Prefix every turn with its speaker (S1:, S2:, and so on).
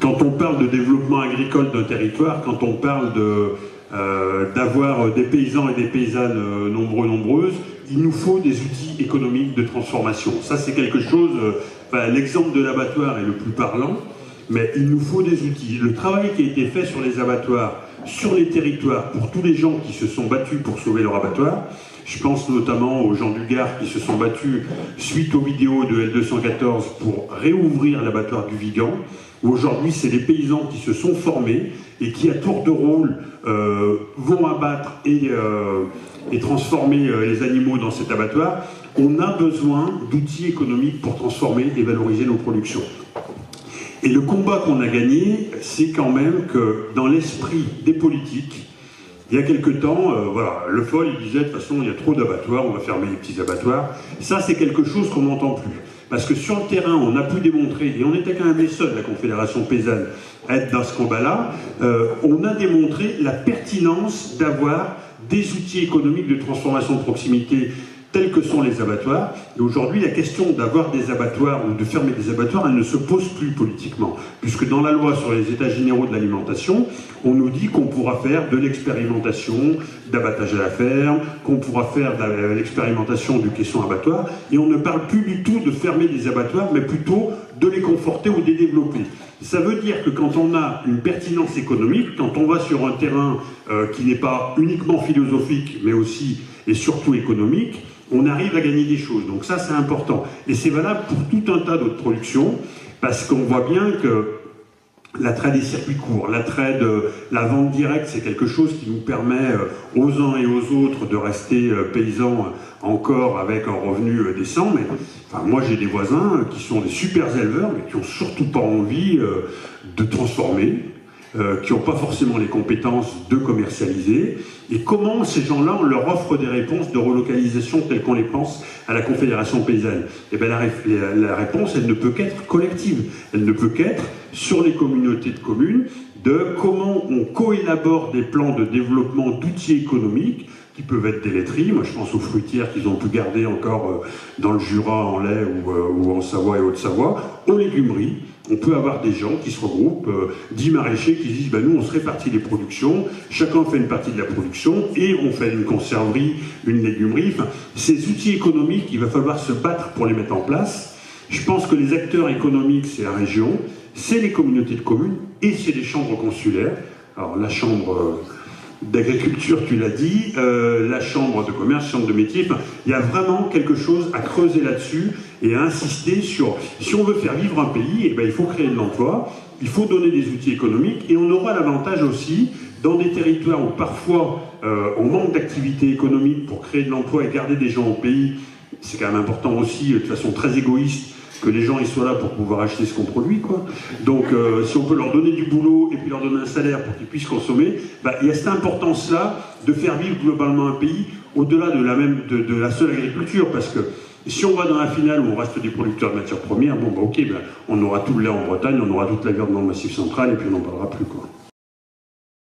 S1: quand on parle de développement agricole d'un territoire, quand on parle d'avoir des paysans et des paysannes nombreuses, il nous faut des outils économiques de transformation. Ça, c'est quelque chose, l'exemple de l'abattoir est le plus parlant, mais il nous faut des outils. Le travail qui a été fait sur les abattoirs, sur les territoires, pour tous les gens qui se sont battus pour sauver leur abattoir, je pense notamment aux gens du Gard qui se sont battus suite aux vidéos de L214 pour réouvrir l'abattoir du Vigan, où aujourd'hui c'est les paysans qui se sont formés et qui à tour de rôle vont abattre et transformer les animaux dans cet abattoir. On a besoin d'outils économiques pour transformer et valoriser nos productions. Et le combat qu'on a gagné, c'est quand même que dans l'esprit des politiques, il y a quelque temps, voilà, Le Foll il disait de toute façon il y a trop d'abattoirs, on va fermer les petits abattoirs. Ça c'est quelque chose qu'on n'entend plus. Parce que sur le terrain, on a pu démontrer, et on était quand même les seuls, la Confédération paysanne, à être dans ce combat-là, on a démontré la pertinence d'avoir des outils économiques de transformation de proximité tels que sont les abattoirs. Et aujourd'hui, la question d'avoir des abattoirs ou de fermer des abattoirs, elle ne se pose plus politiquement. Puisque dans la loi sur les états généraux de l'alimentation, on nous dit qu'on pourra faire de l'expérimentation d'abattage à la ferme, qu'on pourra faire de l'expérimentation du caisson abattoir, et on ne parle plus du tout de fermer des abattoirs, mais plutôt de les conforter ou de les développer. Ça veut dire que quand on a une pertinence économique, quand on va sur un terrain qui n'est pas uniquement philosophique, mais aussi et surtout économique, on arrive à gagner des choses. Donc ça, c'est important. Et c'est valable pour tout un tas d'autres productions, parce qu'on voit bien que l'attrait des circuits courts, l'attrait de la vente directe, c'est quelque chose qui nous permet aux uns et aux autres de rester paysans encore avec un revenu décent. Mais enfin, moi, j'ai des voisins qui sont des super éleveurs, mais qui n'ont surtout pas envie de transformer, qui n'ont pas forcément les compétences de commercialiser. Et comment ces gens-là, on leur offre des réponses de relocalisation telles qu'on les pense à la Confédération paysanne? Et bien la réponse, elle ne peut qu'être collective. Elle ne peut qu'être sur les communautés de communes, de comment on coélabore des plans de développement d'outils économiques qui peuvent être des laiteries. Moi, je pense aux fruitières qu'ils ont pu garder encore dans le Jura, en lait ou en Savoie et Haute-Savoie, aux légumeries. On peut avoir des gens qui se regroupent, 10 maraîchers qui disent nous on se répartit les productions, chacun fait une partie de la production et on fait une conserverie, une légumerie. Enfin, ces outils économiques, il va falloir se battre pour les mettre en place. Je pense que les acteurs économiques, c'est la région, c'est les communautés de communes et c'est les chambres consulaires. Alors la chambre d'agriculture, tu l'as dit, la chambre de commerce, chambre de métier, enfin, il y a vraiment quelque chose à creuser là-dessus et à insister sur, si on veut faire vivre un pays, eh ben, il faut créer de l'emploi, il faut donner des outils économiques et on aura l'avantage aussi, dans des territoires où parfois on manque d'activité économique pour créer de l'emploi et garder des gens au pays, c'est quand même important aussi, de façon très égoïste, que les gens ils soient là pour pouvoir acheter ce qu'on produit, quoi. Donc si on peut leur donner du boulot et puis leur donner un salaire pour qu'ils puissent consommer, il y a cette importance-là de faire vivre globalement un pays au-delà de la seule agriculture, parce que si on va dans la finale où on reste des producteurs de matières premières, on aura tout le lait en Bretagne, on aura toute la viande dans le Massif central et puis on n'en parlera plus, quoi.